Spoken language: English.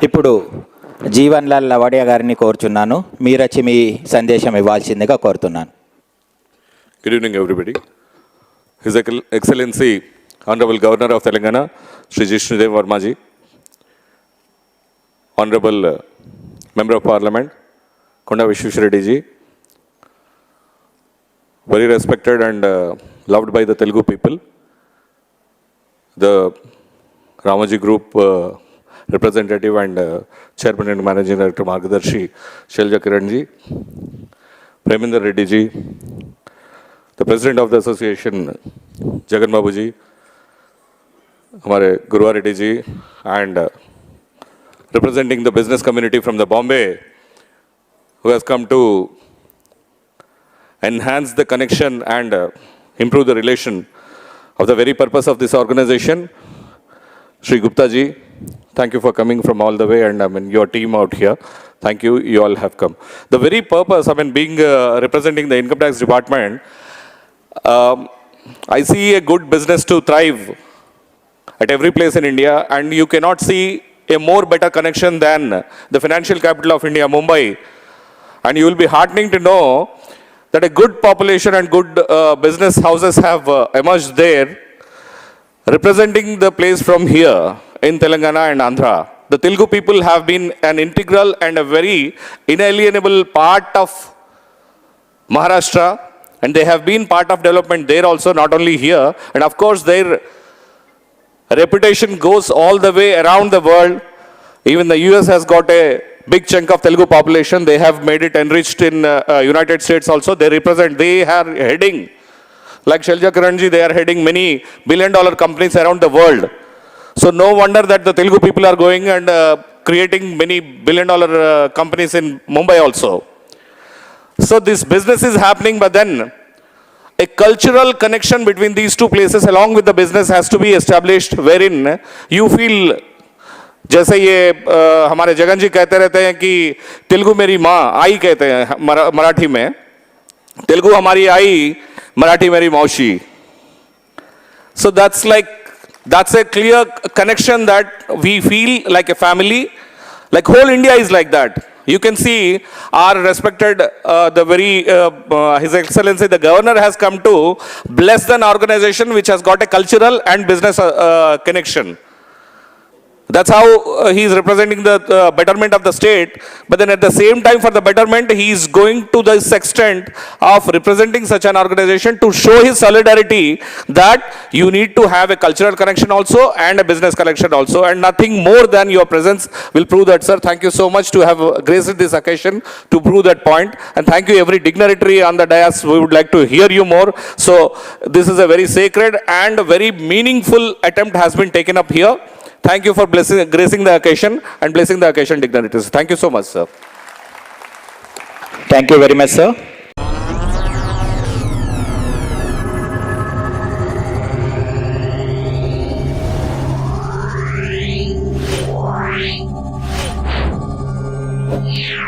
ఇప్పుడు జీవన్ లాల్ లవాడియా గారిని కోరుచున్నాను. మీరొచ్చి మీ సందేశం ఇవ్వాల్సిందిగా కోరుతున్నాను. Good evening, everybody. His Excellency, Honorable Governor of Telangana, Shri Jishnudev Verma ji, Honorable Member of Parliament, Konda Vishweshwar ji, very respected and loved by the Telugu people, the Ramaji Group representative and Chairman and Managing Director Margadarshi Shailja Kiran ji, Preminder Reddy ji, the President of the Association Jagan Babu ji, हमारे गुरुवार Reddy ji, and representing the business community from the Bombay, who has come to enhance the connection and improve the relation of the very purpose of this organization. Shri Gupta ji, thank you for coming from all the way, and your team out here. Thank you, you all have come. The very purpose, being representing the income tax department, I see a good business to thrive at every place in India, and you cannot see a more better connection than the financial capital of India, Mumbai. And you will be heartening to know that a good population and good business houses have emerged there, representing the place from here in Telangana and Andhra. The Telugu people have been an integral and a very inalienable part of Maharashtra, and they have been part of development there also, not only here. And of course, their reputation goes all the way around the world. Even the US has got a big chunk of Telugu population. They have made it enriched in United States also. They are heading, like Shailja Kiranji, they are heading many billion-dollar companies around the world. So no wonder that the Telugu people are going and creating many billion-dollar companies in Mumbai also. So this business is happening, but then a cultural connection between these two places along with the business has to be established, wherein you feel, जैसे ये हमारे जगन जी कहते रहते हैं कि तेलुगु मेरी माँ आई कहते हैं मराठी में, तेलुगु हमारी आई, मराठी मेरी मौसी. So that's a clear connection that we feel like a family, like whole India is like that. You can see our respected, His Excellency, the Governor has come to bless an organization which has got a cultural and business connection. That's how he is representing the betterment of the state. But then at the same time, for the betterment, he is going to this extent of representing such an organization to show his solidarity that you need to have a cultural connection also and a business connection also. And nothing more than your presence will prove that, sir. Thank you so much to have graced this occasion to prove that point. And thank you every dignitary on the dais. We would like to hear you more. So this is a very sacred and very meaningful attempt has been taken up here. Thank you for gracing the occasion and blessing the occasion dignitaries. Thank you so much, sir. Thank you very much, sir. Yeah.